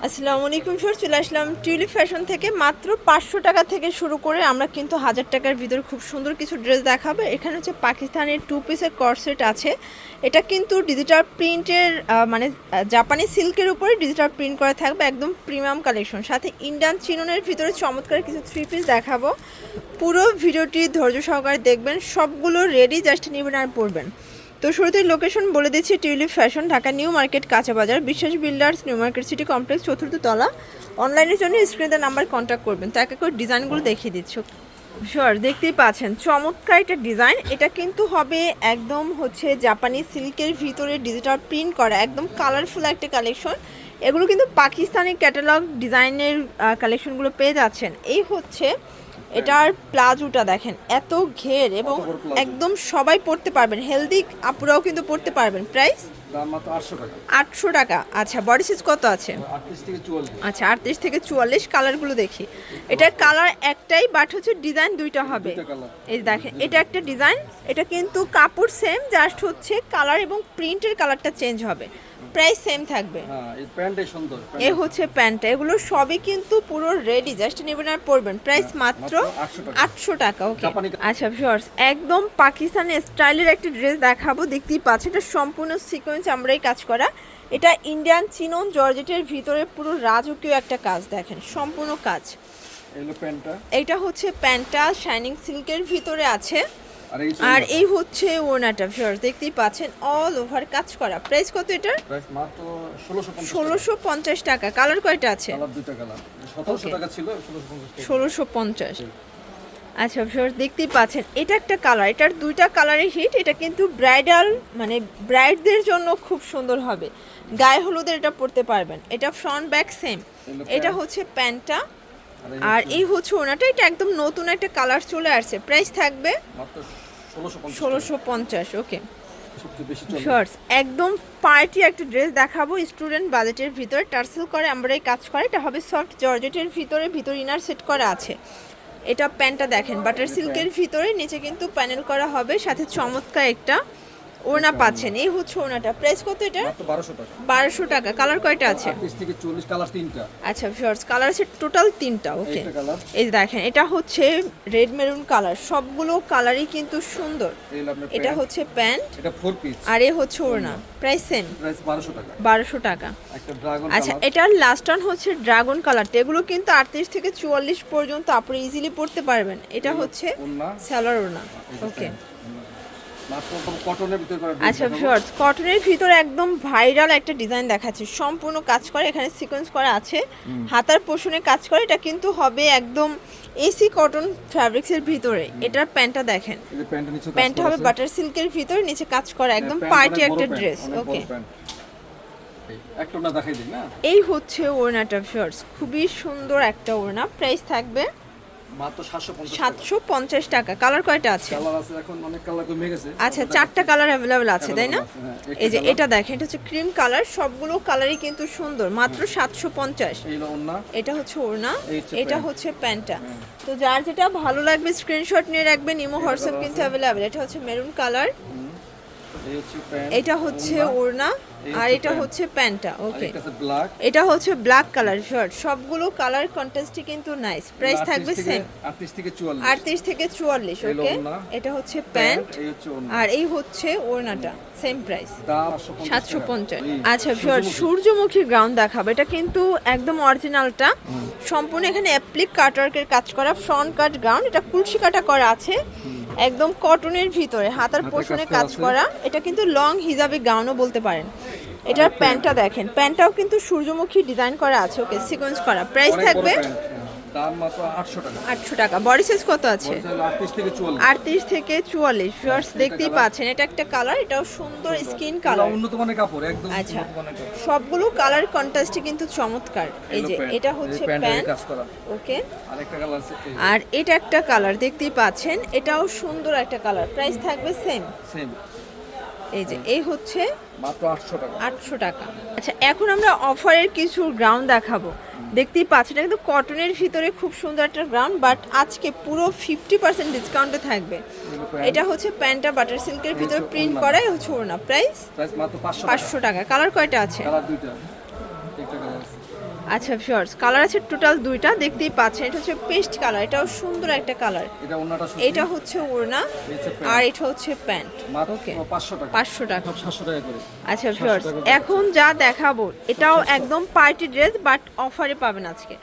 আসসালামু আলাইকুম স্যার, চলে আসলাম টিউলিপ ফ্যাশন থেকে। মাত্র 500 টাকা থেকে শুরু করে আমরা কিন্তু 1000 টাকার ভিতরে খুব সুন্দর কিছু ড্রেস দেখাবো। এখানে হচ্ছে পাকিস্তানের 2 পিসের কর্সেট আছে। এটা কিন্তু ডিজিটাল প্রিন্টের জাপানি সিল্কের উপরে ডিজিটাল প্রিন্ট করা থাকবে, একদম প্রিমিয়াম কালেকশন। সাথে ইন্ডিয়ান চিননের ভিতরে চমৎকার কিছু 3 পিস দেখাবো। পুরো ভিডিওটি ধৈর্য সহকারে দেখবেন, সবগুলো রেডি, জাস্ট নেবেন আর পরবেন। তো শুরুতেই লোকেশন বলে দিচ্ছি, tulip fashion, Dhaka new market, কাঁচা বাজার, বিশ্বাস builders, new market city complex, 4th তলা। অনলাইনের জন্য স্ক্রিনে নাম্বার কন্ট্যাক্ট করবেন। তো এক এক করে ডিজাইনগুলো দেখিয়ে দিচ্ছি। শিওর, দেখতেই পাচ্ছেন চমৎকার একটা ডিজাইন। এটা কিন্তু হবে একদম হচ্ছে জাপানি সিল্কের ভিতরে ডিজিটাল প্রিন্ট করা, একদম কালারফুল একটা কালেকশন। এগুলো কিন্তু পাকিস্তানি ক্যাটালগ ডিজাইনের কালেকশনগুলো পেয়ে যাচ্ছেন। এই হচ্ছে এটার প্লাজোটা দেখেন, এত ঘের এবং একদম সবাই পড়তে পারবেন, হেলদি আপুরাও কিন্তু পড়তে পারবেন। প্রাইস দাম মাত্র 800 টাকা। 800 টাকা। আচ্ছা, বডি সাইজ কত আছে? 38 থেকে 44। আচ্ছা, 38 থেকে 44। কালারগুলো দেখি। এটার কালার একটাই, বাট হচ্ছে ডিজাইন দুইটা হবে। এই দেখেন, এটা একটা ডিজাইন, এটা কিন্তু কাপড় সেম, জাস্ট হচ্ছে কালার এবং প্রিন্টের কালারটা চেঞ্জ হবে। প্রাইস সেম থাকবে। হ্যাঁ, এই প্যান্টটাই সুন্দর। এই হচ্ছে প্যান্টটা। এগুলো সবই কিন্তু পুরো রেডি, জাস্ট নেবেন আর পরবেন। প্রাইস মাত্র 800 টাকা। ওকে, আচ্ছা ভিউয়ার্স, একদম পাকিস্তানি স্টাইলের একটা ড্রেস দেখাবো। দেখতেই পাচ্ছেন, এটা সম্পূর্ণ সিকোয়েন্স আমরাই কাজ করা। এটা ইন্ডিয়ান চিনন জর্জেটের ভিতরে পুরো রাজকীয় একটা কাজ, দেখেন সম্পূর্ণ কাজ। এইটা হচ্ছে প্যান্টটা, শাইনিং সিল্কের ভিতরে আছে। আর এই হচ্ছে ওড়নাটা। ভিউয়ার্স দেখতেই পাচ্ছেন, অল ওভার কাজ করা। প্রাইস কত এটার? প্রাইস মাত্র 1650 টাকা। কালার কয়টা আছে? কালার দুইটা কালার। 1700 টাকা ছিল, 1650। আচ্ছা ভিউয়ার্স দেখতেই পাচ্ছেন, এটা একটা কালার, এটার দুইটা কালারের হিট। এটা কিন্তু ব্রাইডাল ব্রাইডদের জন্য খুব সুন্দর হবে, গায়ে হলুদের এটা পরতে পারবেন। এটা ফ্রন্ট ব্যাক সেম। এটা হচ্ছে প্যান্টটা, আর এই হচ্ছে ওনাটা। এটা একদম নতুন একটা কালার চলে আসছে। প্রাইস থাকবে মাত্র 1650। ওকে শর্টস, একদম পার্টি একটা ড্রেস দেখাবো, স্টুডেন্ট বাজেটের ভিতরে, টার্সেল করে আমরাই কাজ করে। এটা হবে সফট জর্জেটের ভিতরে, ভিতর ইনার সেট করা আছে। এটা প্যান্টটা দেখেন, বাটার সিল্কের ভিতরে, নিচে কিন্তু প্যানেল করা হবে, সাথে চমৎকার একটা ওড়না পাচ্ছেন। এই হচ্ছে ওড়নাটা। প্রাইস কত এটা? মাত্র 1200 টাকা। 1200 টাকা। কালার কয়টা আছে? 38 থেকে 40, কালার তিনটা। আচ্ছা ভিউয়ার্স, কালার আছে টোটাল 3টা। ওকে, এই দেখেন, এটা হচ্ছে রেড মেরুন কালার। সবগুলো কালারই কিন্তু সুন্দর। এটা হচ্ছে প্যান্ট, এটা 4 পিস, আর এই হচ্ছে ওড়না। প্রাইস সেম, প্রাইস 1200 টাকা। 1200 টাকা। একটা ড্রাগন আচ্ছা, কালার। এটার লাস্ট ওয়ান হচ্ছে ড্রাগন কালারটা। এগুলো কিন্তু 38 থেকে 44 পর্যন্ত আপনি ইজিলি পড়তে পারবেন। এটা হচ্ছে সালোয়ার ওড়না। ওকে, কটনের ভিতরে। আচ্ছা ভিউয়ার্স, কটনের ভিতরে একদম ভাইরাল একটা ডিজাইন দেখাচ্ছে, সম্পূর্ণ কাজ করে, এখানে সিকোয়েন্স করা আছে, হাতার পোর্শনে কাজ করে। এটা কিন্তু হবে একদম এসি কটন ফ্যাব্রিক্সের ভিতরে। এটার প্যান্টটা দেখেন, প্যান্টটা হবে বাটার সিল্কের ভিতরে, নিচে কাজ করা, একদম পার্টি একটা ড্রেস। ওকে, একটা ওড়না দেখাই দিই না। এই হচ্ছে ওড়নাটা ভিউয়ার্স, খুবই সুন্দর একটা ওড়না। প্রাইস থাকবে মাত্র 750 টাকা। কালার কয়টা আছে? কালার আছে, এখন অনেক কালার কমে গেছে। আচ্ছা, 4টা কালার अवेलेबल আছে, তাই না? এই যে এটা দেখেন, এটা হচ্ছে ক্রিম কালার। সবগুলো কালারই কিন্তু সুন্দর। মাত্র 750। এটা হচ্ছে ওড়না, এটা হচ্ছে প্যান্টটা। তো যার যেটা ভালো লাগবে স্ক্রিনশট নিয়ে রাখবেন, ইমো হোয়াটসঅ্যাপ কিন্তু अवेलेबल। এটা হচ্ছে মেরুন কালার, এটা হচ্ছে ওড়না, আর এটা হচ্ছে প্যান্টটা। ওকে, এটা হচ্ছে ব্ল্যাক কালার শার্ট। সবগুলো কালার কন্ট্রাস্টই কিন্তু নাইস। প্রাইস থাকবে সেম, 38 থেকে 44। ওকে, এটা হচ্ছে প্যান্ট, আর এই হচ্ছে ওড়নাটা, সেম প্রাইস 750। আচ্ছা ভিউয়ার, সূর্যমুখী গ্রাউন্ড দেখাবো। এটা কিন্তু একদম অরিজিনালটা, সম্পূর্ণ এখানে অ্যাপ্লিক কাটওয়ার্কের কাজ করা, ফ্রন্ট কাট গ্রাউন্ড। এটা কুলসি কাটা করা আছে, একদম কটনের ভিতরে, হাতার পোর্শনে কাজ করা। এটা কিন্তু লং হিজাবি গাউনও বলতে পারেন। এটার প্যান্টটা দেখেন, প্যান্টটাও কিন্তু সূর্যমুখী ডিজাইন করা আছে। ওকে, সিকোয়েন্স করা। প্রাইস থাকবে দাম মাত্র 800 টাকা। 800 টাকা। বডি সাইজ কত আছে? 38 থেকে 44। 38 থেকে 44। ভিউয়ার্স দেখতেই পাচ্ছেন, এটা একটা কালার, এটাও সুন্দর স্কিন কালার, উন্নত মানের কাপড় একদম। আচ্ছা, সবগুলো কালার কন্ট্রাস্টই কিন্তু চমৎকার। এই যে এটা হচ্ছে প্যান্ট। ওকে, আরেকটা কালার আছে, আর এটা একটা কালার দেখতেই পাচ্ছেন, এটাও সুন্দর একটা কালার। প্রাইস থাকবে সেম। এই যে এই হচ্ছে মাত্র 800 টাকা। 800 টাকা। আচ্ছা, এখন আমরা অফারের কিছু গ্রাউন্ড দেখাবো। দেখতেই পাচ্ছেন, এটা কিন্তু কটনের ভিতরে খুব সুন্দর একটা গ্রাউন্ড, বাট আজকে পুরো 50% ডিসকাউন্টে থাকবে। এটা হচ্ছে প্যান্টটা বাটার সিল্কের ভিতরে প্রিন্ট করা, হচ্ছে ওড়না। প্রাইস মাত্র 500 টাকা। কালার কয়টা আছে? কালার দুইটা, একটা কালার আছে। আচ্ছা ভিউয়ার্স, কালার আছে টোটাল দুইটা, দেখতেই পাচ্ছেন। এটা হচ্ছে পেস্ট কালার, এটাও সুন্দর একটা কালার। এটা ওন্নাটা সুতি। এটা হচ্ছে ওড়না আর এটা হচ্ছে প্যান্ট। মাত্র ওকে, 500 টাকা। 500 টাকা। সব 700 টাকা করে। আচ্ছা ভিউয়ার্স, এখন যা দেখাবো এটাও একদম পার্টি ড্রেস, বাট অফারে পাবেন আজকে।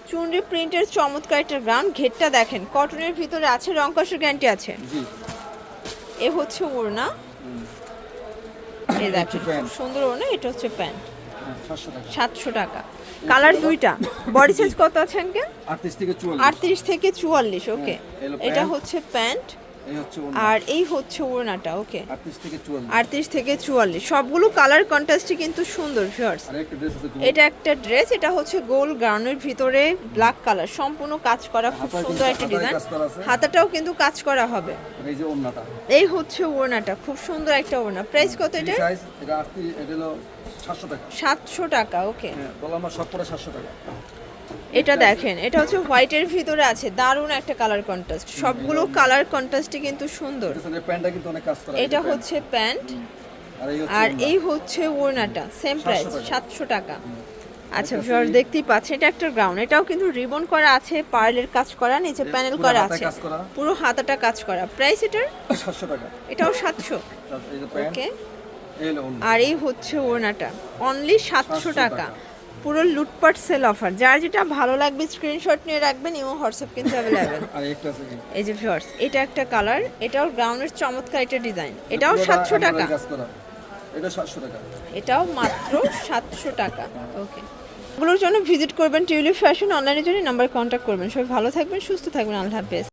চুনরি প্রিন্টের চমৎকার একটা গ্রাউন্ড, ঘেরটা দেখেন, কটনের ভিতরে আছে, রং কষের গ্যারান্টি আছে। জি। এ হচ্ছে ওড়না, এই দেখেন খুব সুন্দর ওড়না। এটা হচ্ছে প্যান্ট, 700 টাকা। 700 টাকা। কালার দুইটা। বডি সাইজ কত আছে আঙ্কেল? 38 থেকে 44। 38 থেকে 44। ওকে, এলো এটা প্যান্ট। হচ্ছে প্যান্ট এই হচ্ছে ওন্না। আর এই হচ্ছে ওড়নাটা। ওকে, 38 থেকে 44। 38 থেকে 44। সবগুলো কালার কন্ট্রাস্টই কিন্তু সুন্দর ভিউয়ার্স। আর একটা ড্রেস আছে এটা একটা ড্রেস, এটা হচ্ছে গোল গাউনের ভিতরে ব্ল্যাক কালার, সম্পূর্ণ কাজ করা, খুব হাতায় সুন্দর কিন্তু একটা হাতায় ডিজাইন। কাজ করা আছে। হাতাটাও কিন্তু কাজ করা হবে। আর এই যে ওন্নাটা। এই হচ্ছে ওড়নাটা, খুব সুন্দর একটা ওড়না। প্রাইস কত এটা? সাইজ এটা 38, এটা হলো 700 টাকা। 700 টাকা। ওকে, হ্যাঁ, বললাম না সব পরে 700 টাকা। এটা দেখেন, এটা হচ্ছে হোয়াইটের ভিতরে আছে, দারুণ একটা কালার কন্ট্রাস্ট। সবগুলো কালার কন্ট্রাস্টই কিন্তু সুন্দর। এটা প্যান্টটা কিন্তু অনেক কাজ করা। এটা হচ্ছে প্যান্ট আর এই হচ্ছে আর ওন্না। এই হচ্ছে ওড়নাটা, সেম প্রাইস 700 টাকা। আচ্ছা ভিউয়ার্স, দেখতেই পাচ্ছেন এটা একটা গ্রাউন্ড, এটাও কিন্তু রিবন করা আছে, পার্লের কাজ করা, নিচে প্যানেল পুরো করা হাতায় আছে, কাজ করা। পুরো হাতাটা কাজ করা। প্রাইস এটার 700 টাকা। এটাও 700। এই যে প্যান্ট, ওকে, এই হলো ওন্না। আর এই হচ্ছে ওড়নাটা, অনলি 700 টাকা। টাকা। পুরো লুটপাট সেল অফার। যার যেটা ভালো লাগবে স্ক্রিনশট নিয়ে রাখবেন, ইমো হোয়াটসঅ্যাপ কিন্তু অ্যাভেলেবেল। আর একটা আছে কি? এই যে ভিউয়ার্স, এটা একটা কালার, এটাও গ্রাউন্ডের চমৎকার একটা ডিজাইন, এটাও পুরোটা 700 টাকা। এমব্রয়ডারি কাজ করা। এটা 700 টাকা। এটাও মাত্র 700 টাকা। ওকে, এগুলোর জন্য ভিজিট করবেন টিউলিপ ফ্যাশন, অনলাইনের জন্য নাম্বার কন্ট্যাক্ট করবেন। সবাই ভালো থাকবেন, সুস্থ থাকবেন, আল্লাহ হাফেজ।